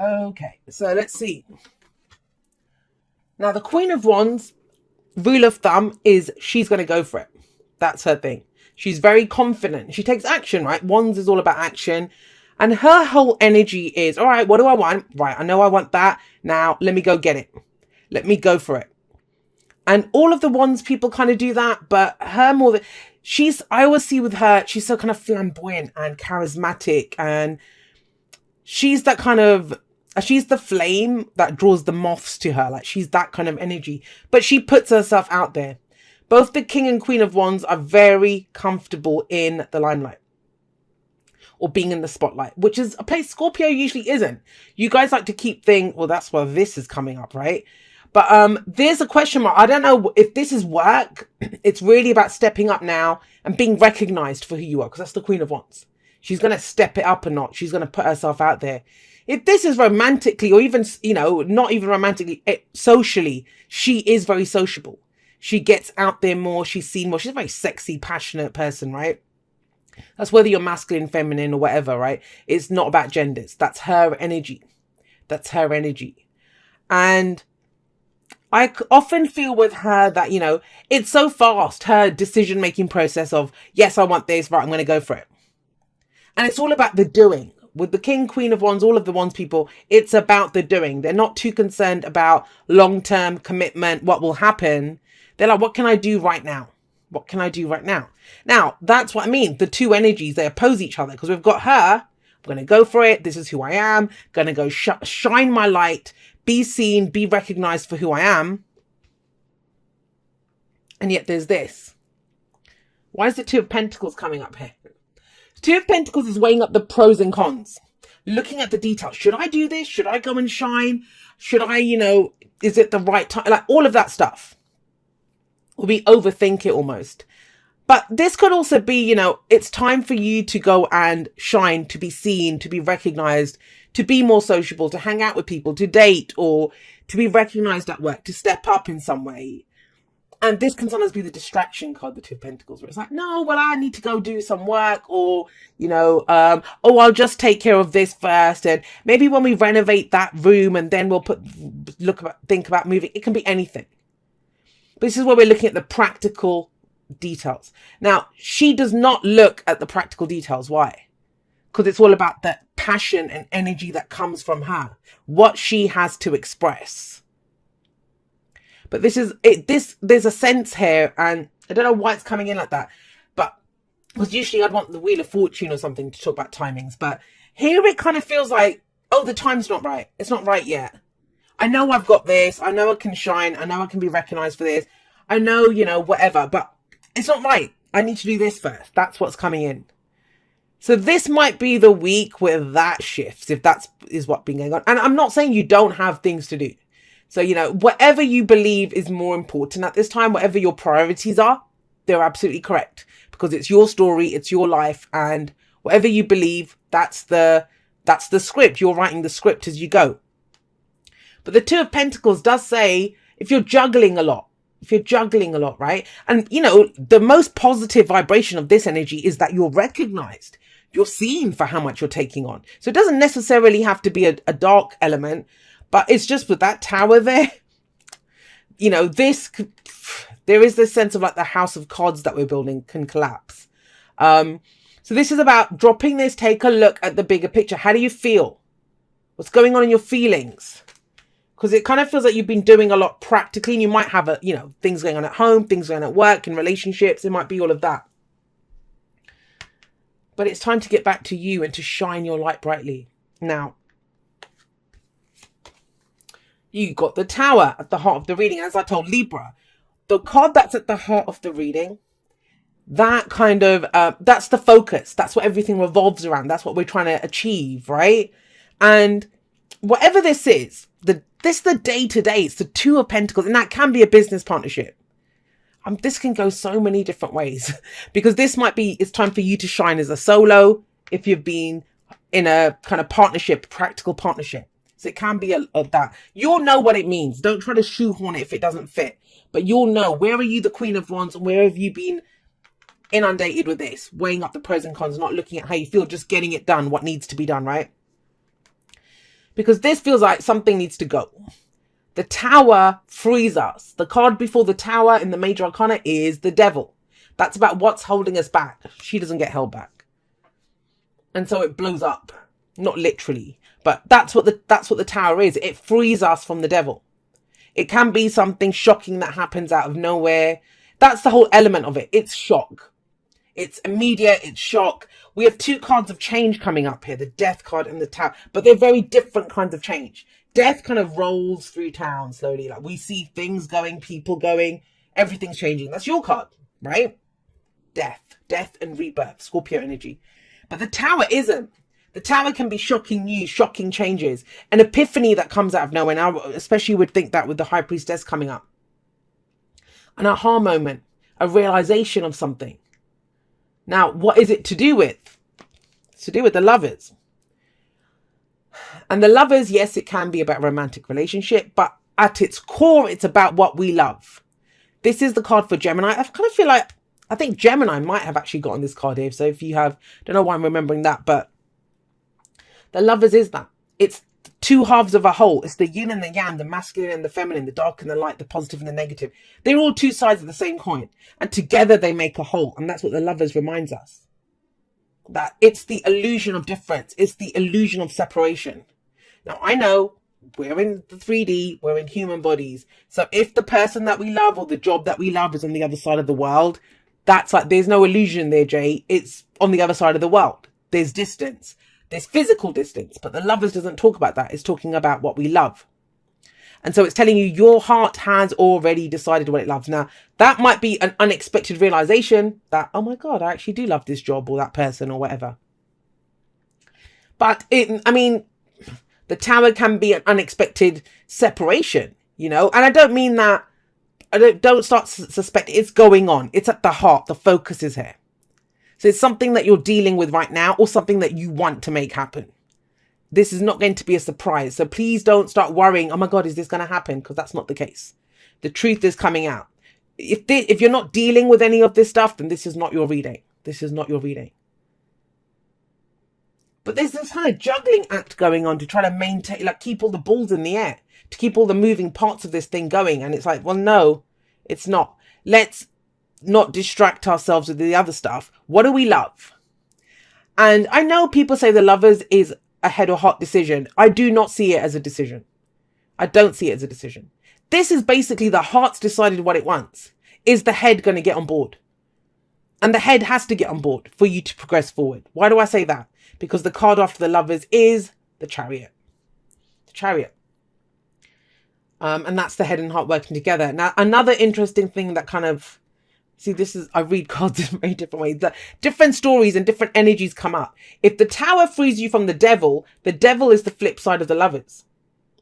Okay, so let's see. Now, the Queen of Wands, rule of thumb is she's going to go for it. That's her thing. She's very confident. She takes action, right? Wands is all about action. And her whole energy is, all right, what do I want? Right, I know I want that. Now, let me go get it. Let me go for it. And all of the Wands people kind of do that, but her more than I always see with her, she's so kind of flamboyant and charismatic, and she's that kind of, she's the flame that draws the moths to her. Like, she's that kind of energy, but she puts herself out there. Both the King and Queen of Wands are very comfortable in the limelight or being in the spotlight, which is a place Scorpio usually isn't. You guys like to keep things, well, that's where this is coming up, right? But there's a question mark. I don't know if this is work. It's really about stepping up now and being recognized for who you are, because that's the Queen of Wands. She's going to step it up a notch. She's going to put herself out there. If this is romantically, or even, you know, not even romantically, socially, she is very sociable. She gets out there more. She's seen more. She's a very sexy, passionate person, right? That's whether you're masculine, feminine, or whatever, right? It's not about genders. That's her energy. That's her energy. And I often feel with her that, you know, it's so fast, her decision-making process of, yes, I want this, right, I'm going to go for it. And it's all about the doing. With the King, Queen of Wands, all of the Wands people, it's about the doing. They're not too concerned about long-term commitment, what will happen. They're like, what can I do right now? What can I do right now? Now, that's what I mean. The two energies, they oppose each other, because we've got her, I'm going to go for it. This is who I am. Going to go shine my light, be seen, be recognized for who I am. And yet there's this. Why is the Two of Pentacles coming up here? Two of Pentacles is weighing up the pros and cons. Looking at the details. Should I do this? Should I go and shine? Should I, you know, is it the right time? Like, all of that stuff. Or we overthink it almost. But this could also be, you know, it's time for you to go and shine, to be seen, to be recognized, to be more sociable, to hang out with people, to date, or to be recognized at work, to step up in some way. And this can sometimes be the distraction card, the Two of Pentacles, where it's like, no, well, I need to go do some work, or, you know, oh, I'll just take care of this first. And maybe when we renovate that room and then we'll think about moving, it can be anything. But this is where we're looking at the practical details. Now, she does not look at the practical details. Why? Because it's all about the passion and energy that comes from her, what she has to express. But this is it. There's a sense here, and I don't know why it's coming in like that. But because usually I'd want the Wheel of Fortune or something to talk about timings. But here it kind of feels like, oh, the time's not right. It's not right yet. I know I've got this. I know I can shine. I know I can be recognized for this. I know, you know, whatever. But it's not right. I need to do this first. That's what's coming in. So this might be the week where that shifts, if that is what's been going on. And I'm not saying you don't have things to do. So, you know, whatever you believe is more important at this time, whatever your priorities are, they're absolutely correct, because it's your story, it's your life, and whatever you believe, that's the script. You're writing the script as you go. But the Two of Pentacles does say, if you're juggling a lot, right? And, you know, the most positive vibration of this energy is that you're recognized. You're seen for how much you're taking on. So it doesn't necessarily have to be a dark element. But it's just with that tower there, you know, there is this sense of like the house of cards that we're building can collapse. So this is about dropping this, take a look at the bigger picture. How do you feel? What's going on in your feelings? Because it kind of feels like you've been doing a lot practically, and you might have, you know, things going on at home, things going on at work, in relationships. It might be all of that. But it's time to get back to you and to shine your light brightly. Now, you got the Tower at the heart of the reading. As I told Libra, the card that's at the heart of the reading, that kind of, that's the focus. That's what everything revolves around. That's what we're trying to achieve, right? And whatever this is, this the day-to-day, it's the Two of Pentacles, and that can be a business partnership. This can go so many different ways, because this might be, it's time for you to shine as a solo, if you've been in a kind of partnership, practical partnership. So it can be that. You'll know what it means. Don't try to shoehorn it if it doesn't fit. But you'll know, where are you the Queen of Wands, and where have you been inundated with this? Weighing up the pros and cons, not looking at how you feel, just getting it done, what needs to be done, right? because this feels like something needs to go. The Tower frees us. The card before the Tower in the Major Arcana is the Devil. That's about what's holding us back. She doesn't get held back. And so it blows up. Not literally, but that's what the Tower is. It frees us from the Devil. It can be something shocking that happens out of nowhere. That's the whole element of it. It's shock. It's immediate. It's shock. We have two cards of change coming up here, the Death card and the Tower, but they're very different kinds of change. Death kind of rolls through town slowly. Like we see things going, people going, everything's changing. That's your card, right? Death and rebirth, Scorpio energy. But the Tower isn't. The Tower can be shocking news, shocking changes, an epiphany that comes out of nowhere. Now, especially would think that with the High Priestess coming up. An aha moment, a realization of something. Now, what is it to do with? It's to do with the Lovers. And the Lovers, yes, it can be about a romantic relationship, but at its core, it's about what we love. This is the card for Gemini. I kind of feel like, I think Gemini might have actually gotten this card here. So if you have, don't know why I'm remembering that, but the Lovers is that. It's two halves of a whole. It's the yin and the yang, the masculine and the feminine, the dark and the light, the positive and the negative. They're all two sides of the same coin. And together they make a whole. And that's what the Lovers reminds us. That it's the illusion of difference. It's the illusion of separation. Now, I know we're in the 3D, we're in human bodies. So if the person that we love or the job that we love is on the other side of the world, that's like, there's no illusion there, Jay. It's on the other side of the world. There's distance. There's physical distance, but the Lovers doesn't talk about that. It's talking about what we love. And so it's telling you your heart has already decided what it loves. Now, that might be an unexpected realization that, oh my God, I actually do love this job or that person or whatever. But the Tower can be an unexpected separation, you know, and I don't mean that. Don't start to suspect it's going on. It's at the heart. The focus is here. So it's something that you're dealing with right now or something that you want to make happen. This is not going to be a surprise. So please don't start worrying, oh my God, is this going to happen? Because that's not the case. The truth is coming out. If you're not dealing with any of this stuff, then this is not your reading. This is not your reading. But there's this kind of juggling act going on to try to maintain, like keep all the balls in the air, to keep all the moving parts of this thing going. And it's like, well, no, it's not. Let's not distract ourselves with the other stuff. What do we love? And I know people say the Lovers is a head or heart decision. I do not see it as a decision. I don't see it as a decision. This is basically the heart's decided what it wants. Is the head going to get on board? And the head has to get on board for you to progress forward. Why do I say that? Because the card after the Lovers is the Chariot. The Chariot. And that's the head and heart working together. Now, another interesting thing that kind of, see, I read cards in very different ways. The different stories and different energies come up. If the Tower frees you from the Devil is the flip side of the Lovers.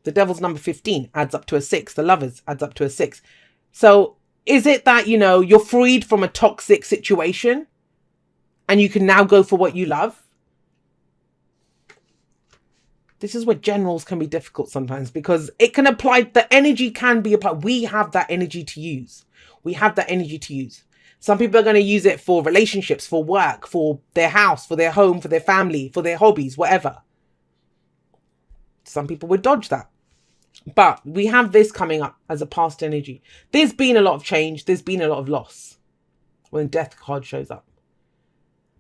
The Devil's number 15 adds up to a 6. The Lovers adds up to a 6. So is it that, you know, you're freed from a toxic situation and you can now go for what you love? This is where generals can be difficult sometimes because it can apply, the energy can be applied. We have that energy to use. We have that energy to use. Some people are going to use it for relationships, for work, for their house, for their home, for their family, for their hobbies, whatever. Some people would dodge that. But we have this coming up as a past energy. There's been a lot of change. There's been a lot of loss when Death card shows up.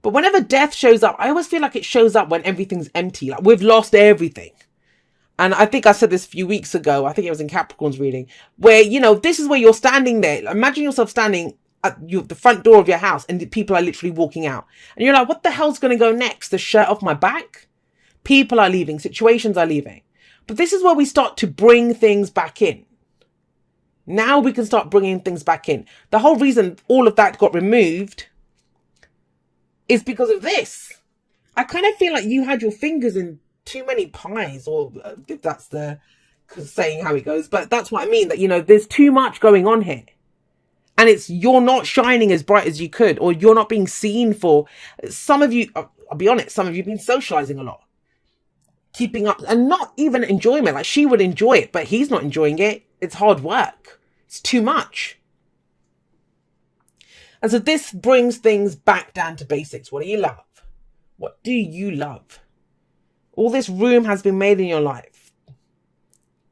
But whenever Death shows up, I always feel like it shows up when everything's empty. Like we've lost everything. And I think I said this a few weeks ago. I think it was in Capricorn's reading. Where, you know, this is where you're standing there. Imagine yourself standing at the front door of your house and the people are literally walking out. And you're like, what the hell's going to go next? The shirt off my back? People are leaving. Situations are leaving. But this is where we start to bring things back in. Now we can start bringing things back in. The whole reason all of that got removed is because of this. I kind of feel like you had your fingers in too many pies, or if that's the saying how it goes, but that's what I mean, that, you know, there's too much going on here. And you're not shining as bright as you could, or you're not being seen for. Some of you, I'll be honest, some of you have been socializing a lot. Keeping up, and not even enjoyment. Like she would enjoy it, but he's not enjoying it. It's hard work. It's too much. And so this brings things back down to basics. What do you love? What do you love? All this room has been made in your life.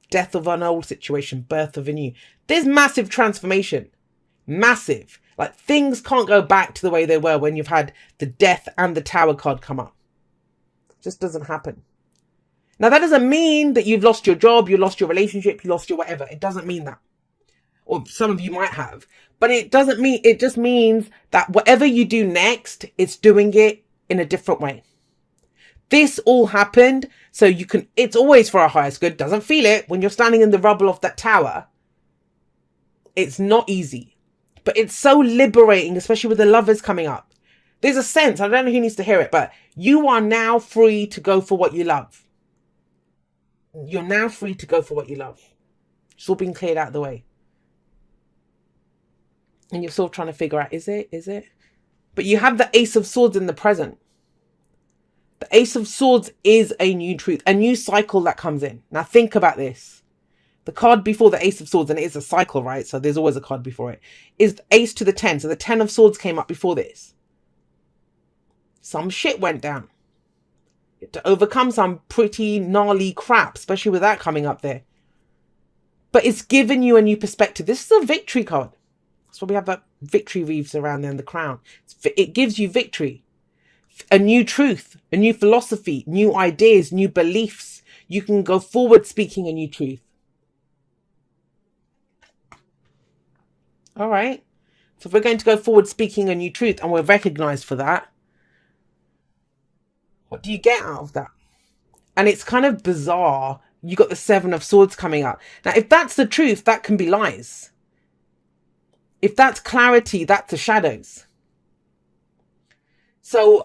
death of an old situation, birth of a new. There's massive transformation. Massive. Like, things can't go back to the way they were when you've had the death and the tower card come up. It just doesn't happen. Now, that doesn't mean that you've lost your job, you lost your relationship, you lost your whatever. It doesn't mean that. Or some of you might have. But it doesn't mean, it just means that whatever you do next, it's doing it in a different way. This all happened so you can, it's always for our highest good. Doesn't feel it when you're standing in the rubble of that tower. It's not easy. But it's so liberating, especially with the lovers coming up. There's a sense, I don't know who needs to hear it, but you are now free to go for what you love. You're now free to go for what you love. It's all been cleared out of the way. And you're still trying to figure out, is it? But you have the Ace of Swords in the present. The Ace of Swords is a new truth, a new cycle that comes in. Now think about this. The card before the Ace of Swords, and it is a cycle, right? So there's always a card before it, is the Ace to the 10. So the 10 of Swords came up before this. Some shit went down. You had to overcome some pretty gnarly crap, especially with that coming up there. But it's given you a new perspective. This is a victory card. That's why we have that victory wreaths around there in the crown. It gives you victory. A new truth, a new philosophy, new ideas, new beliefs. You can go forward speaking a new truth. All right. So if we're going to go forward speaking a new truth and we're recognized for that, what do you get out of that? And it's kind of bizarre. You got the 7 of Swords coming up. Now, if that's the truth, that can be lies. If that's clarity, that's the shadows. So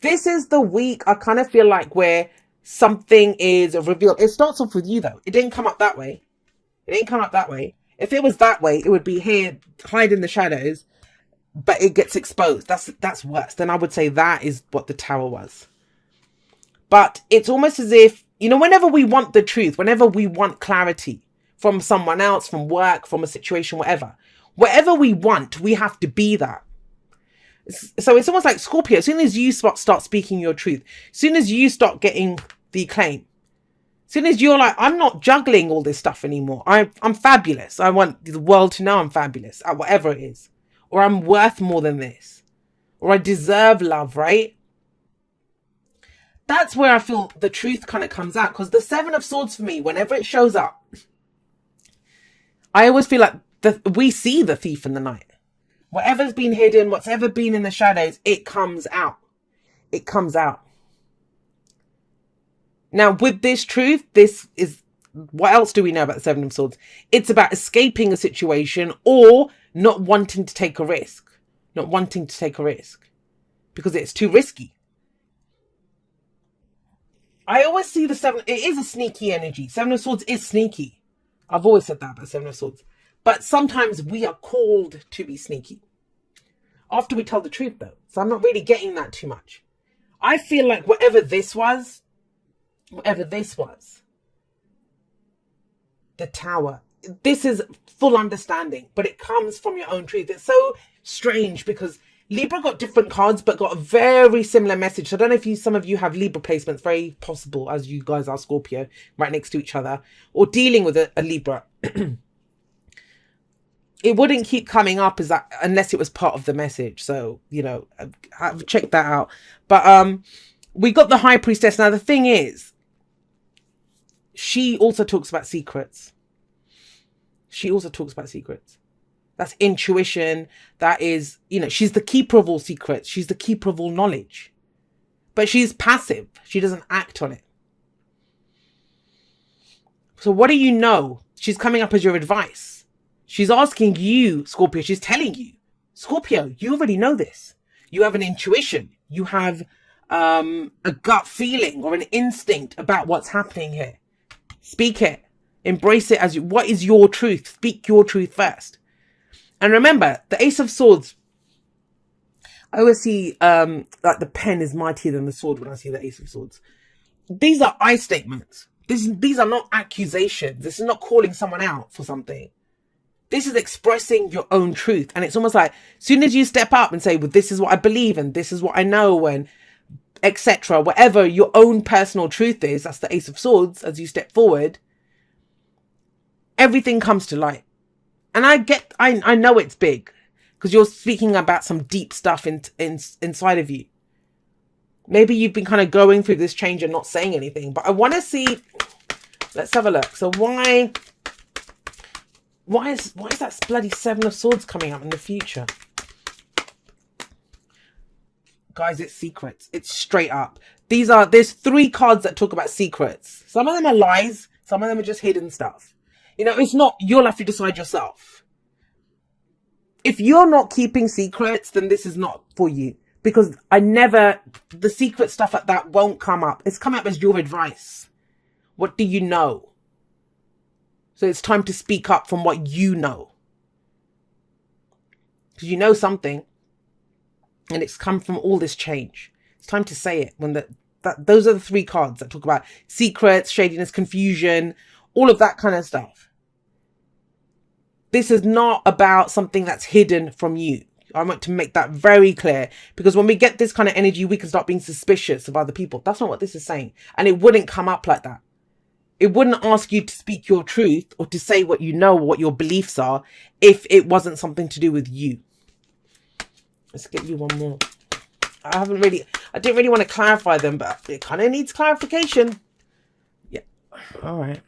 this is the week I kind of feel like where something is revealed. It starts off with you though. It didn't come up that way. It didn't come up that way. If it was that way, it would be here, hide in the shadows, but it gets exposed. That's worse. Then I would say that is what the tower was. But it's almost as if, you know, whenever we want the truth, whenever we want clarity from someone else, from work, from a situation, whatever we want, we have to be that. So it's almost like Scorpio. As soon as you start speaking your truth, as soon as you start getting the acclaim, as soon as you're like, I'm not juggling all this stuff anymore. I'm fabulous. I want the world to know I'm fabulous at whatever it is. Or I'm worth more than this. Or I deserve love, right? That's where I feel the truth kind of comes out. Because the 7 of Swords for me, whenever it shows up, I always feel like we see the thief in the night. Whatever's been hidden, whatever been in the shadows, it comes out. It comes out. Now, with this truth, this is, what else do we know about the 7 of Swords? It's about escaping a situation or not wanting to take a risk. Not wanting to take a risk. Because it's too risky. I always see the 7, it is a sneaky energy. 7 of Swords is sneaky. I've always said that about 7 of Swords. But sometimes we are called to be sneaky. After we tell the truth though. So I'm not really getting that too much. I feel like whatever this was, the tower, this is full understanding, but it comes from your own truth. It's so strange because Libra got different cards, but got a very similar message. So I don't know if some of you have Libra placements, very possible as you guys are Scorpio, right next to each other, or dealing with a Libra. It wouldn't keep coming up as that unless it was part of the message. So, you know, I've checked that out. But we got the High Priestess. Now, the thing is, she also talks about secrets. That's intuition. That is, you know, she's the keeper of all secrets. She's the keeper of all knowledge. But she's passive. She doesn't act on it. So what do you know? She's coming up as your advice. She's asking you, Scorpio. She's telling you, Scorpio, you already know this. You have an intuition. You have a gut feeling or an instinct about what's happening here. Speak it. Embrace it as you. What is your truth? Speak your truth first. And remember, the Ace of Swords, I always see like the pen is mightier than the sword when I see the Ace of Swords. These are I statements. These are not accusations. This is not calling someone out for something. This is expressing your own truth. And it's almost like, as soon as you step up and say, well, this is what I believe and this is what I know and etc., whatever your own personal truth is, that's the Ace of Swords, as you step forward, everything comes to light. And I know it's big because you're speaking about some deep stuff inside of you. Maybe you've been kind of going through this change and not saying anything, but I want to see, let's have a look. So why is that bloody Seven of Swords coming up in the future? Guys, it's secrets. It's straight up. There's 3 cards that talk about secrets. Some of them are lies. Some of them are just hidden stuff. You know, it's not, you'll have to decide yourself. If you're not keeping secrets, then this is not for you. Because the secret stuff like that won't come up. It's come up as your advice. What do you know? So it's time to speak up from what you know. Because you know something. And it's come from all this change. It's time to say it. Those are the 3 cards that talk about secrets, shadiness, confusion, all of that kind of stuff. This is not about something that's hidden from you. I want to make that very clear, because when we get this kind of energy, we can start being suspicious of other people. That's not what this is saying. And it wouldn't come up like that. It wouldn't ask you to speak your truth or to say what you know, what your beliefs are, if it wasn't something to do with you. Let's get you one more. I didn't really want to clarify them, but it kind of needs clarification. Yeah. All right.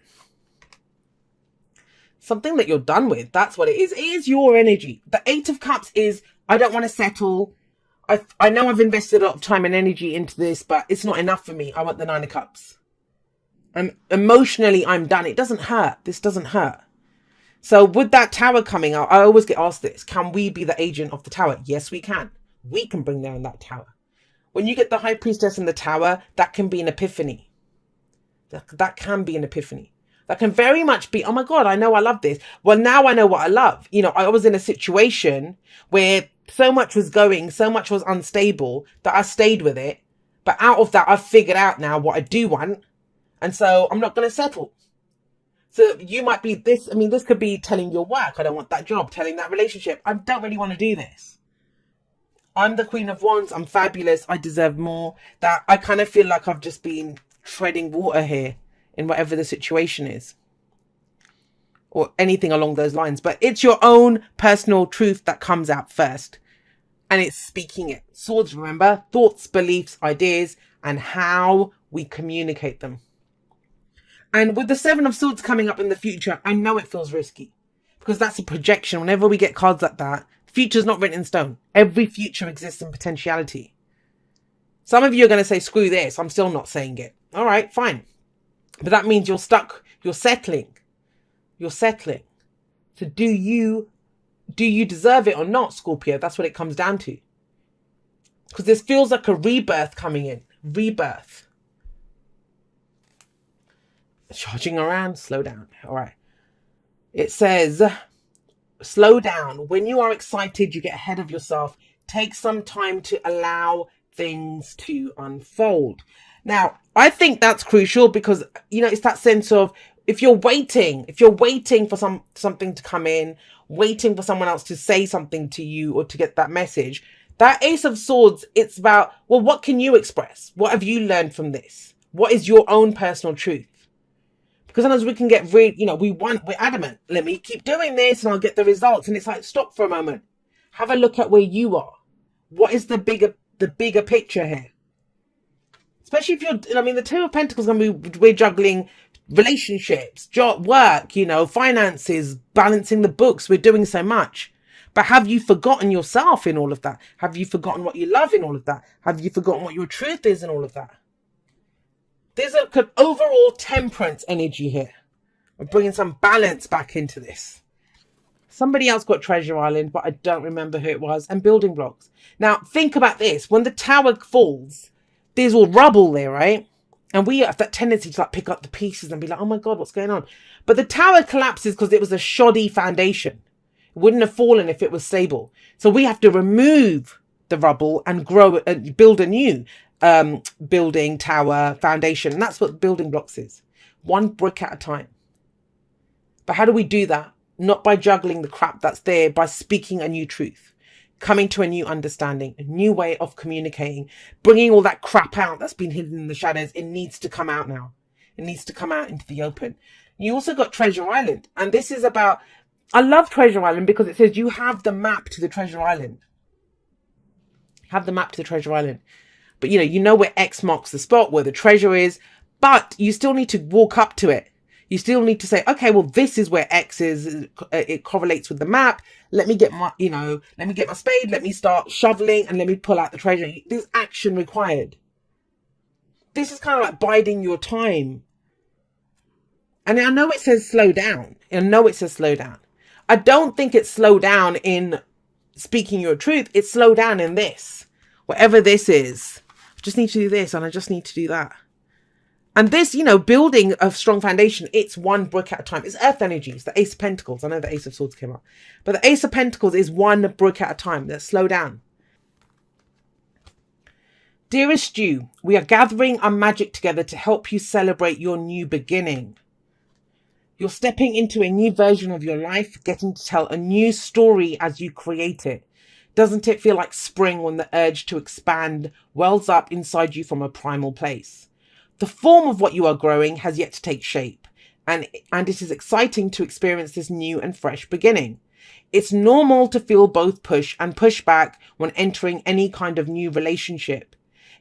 Something that you're done with. That's what it is. It is your energy. The 8 of Cups is, I don't want to settle. I know I've invested a lot of time and energy into this, but it's not enough for me. I want the 9 of Cups. Emotionally, I'm done. It doesn't hurt. This doesn't hurt. So with that Tower coming out, I always get asked this. Can we be the agent of the Tower? Yes, we can. We can bring down that Tower. When you get the High Priestess in the Tower, that can be an epiphany. That can be an epiphany. That can very much be, oh my God, I know I love this. Well, now I know what I love. You know, I was in a situation where so much was going, so much was unstable that I stayed with it. But out of that, I've figured out now what I do want. And so I'm not going to settle. So you might be this, I mean, this could be telling your work, I don't want that job, telling that relationship, I don't really want to do this. I'm the Queen of Wands, I'm fabulous, I deserve more. That I kind of feel like I've just been treading water here in whatever the situation is. Or anything along those lines. But it's your own personal truth that comes out first. And it's speaking it. Swords, remember, thoughts, beliefs, ideas, and how we communicate them. And with the 7 of Swords coming up in the future, I know it feels risky. Because that's a projection. Whenever we get cards like that, the future's not written in stone. Every future exists in potentiality. Some of you are going to say, screw this. I'm still not saying it. All right, fine. But that means you're stuck. You're settling. You're settling. So do you deserve it or not, Scorpio? That's what it comes down to. Because this feels like a rebirth coming in. Rebirth. Charging around, slow down. All right. It says, slow down. When you are excited, you get ahead of yourself. Take some time to allow things to unfold. Now, I think that's crucial because, you know, it's that sense of if you're waiting for something to come in, waiting for someone else to say something to you or to get that message, that Ace of Swords, it's about, well, what can you express? What have you learned from this? What is your own personal truth? Because sometimes we can get really, you know, we're adamant. Let me keep doing this and I'll get the results. And it's like, stop for a moment. Have a look at where you are. What is the bigger picture here? Especially if you're, I mean, the 2 of Pentacles, we're juggling relationships, job, work, you know, finances, balancing the books. We're doing so much. But have you forgotten yourself in all of that? Have you forgotten what you love in all of that? Have you forgotten what your truth is in all of that? There's an overall temperance energy here. We're bringing some balance back into this. Somebody else got Treasure Island, but I don't remember who it was. And building blocks. Now, think about this. When the tower falls, there's all rubble there, right? And we have that tendency to like pick up the pieces and be like, oh my God, what's going on? But the tower collapses because it was a shoddy foundation. It wouldn't have fallen if it was stable. So we have to remove the rubble and grow and build a new building, tower, foundation. And that's what building blocks is. One brick at a time. But how do we do that? Not by juggling the crap that's there, by speaking a new truth. Coming to a new understanding, a new way of communicating, bringing all that crap out that's been hidden in the shadows. It needs to come out now. It needs to come out into the open. You also got Treasure Island. And this is about, I love Treasure Island because it says you have the map to the Treasure Island. Have the map to the Treasure Island. But you know where X marks the spot, where the treasure is, but you still need to walk up to it. You still need to say, okay, well, this is where X is. It correlates with the map. Let me get my, let me get my spade. Let me start shoveling and let me pull out the treasure. There's action required. This is kind of like biding your time. And I know it says slow down. I know it says slow down. I don't think it's slow down in speaking your truth. It's slow down in this. Whatever this is. I just need to do this and I just need to do that. And this, building a strong foundation, it's one brick at a time. It's earth energies, the Ace of Pentacles. I know the Ace of Swords came up. But the Ace of Pentacles is one brick at a time. Let's slow down. Dearest you, we are gathering our magic together to help you celebrate your new beginning. You're stepping into a new version of your life, getting to tell a new story as you create it. Doesn't it feel like spring when the urge to expand wells up inside you from a primal place? The form of what you are growing has yet to take shape, and it is exciting to experience this new and fresh beginning. It's normal to feel both push and push back when entering any kind of new relationship.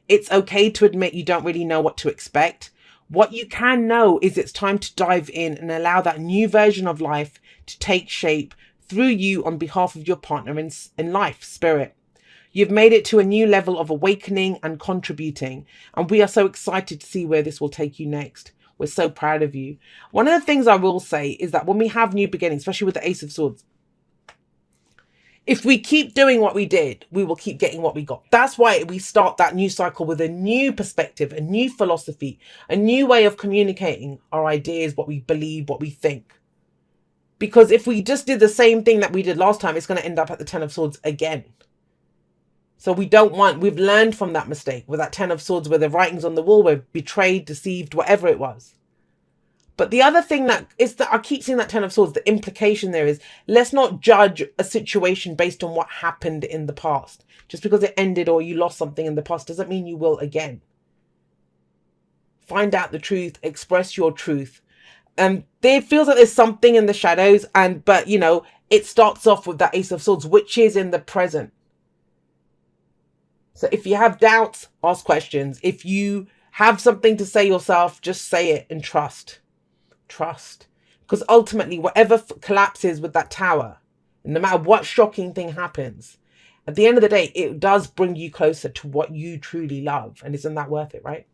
It's okay to admit you don't really know what to expect. What you can know is it's time to dive in and allow that new version of life to take shape through you on behalf of your partner in life, spirit. You've made it to a new level of awakening and contributing, and we are so excited to see where this will take you next. We're so proud of you. One of the things I will say is that when we have new beginnings, especially with the Ace of Swords, if we keep doing what we did, we will keep getting what we got. That's why we start that new cycle with a new perspective, a new philosophy, a new way of communicating our ideas, what we believe, what we think. Because if we just did the same thing that we did last time, it's going to end up at the Ten of Swords again. So we've learned from that mistake with that Ten of Swords where the writing's on the wall, we're betrayed, deceived, whatever it was. But the other thing that I keep seeing that Ten of Swords, the implication there is, let's not judge a situation based on what happened in the past. Just because it ended or you lost something in the past doesn't mean you will again. Find out the truth, express your truth. There feels like there's something in the shadows, but it starts off with that Ace of Swords, which is in the present. So if you have doubts, ask questions. If you have something to say yourself, just say it and trust. Trust. Because ultimately, whatever collapses with that tower, no matter what shocking thing happens, at the end of the day, it does bring you closer to what you truly love. And isn't that worth it, right?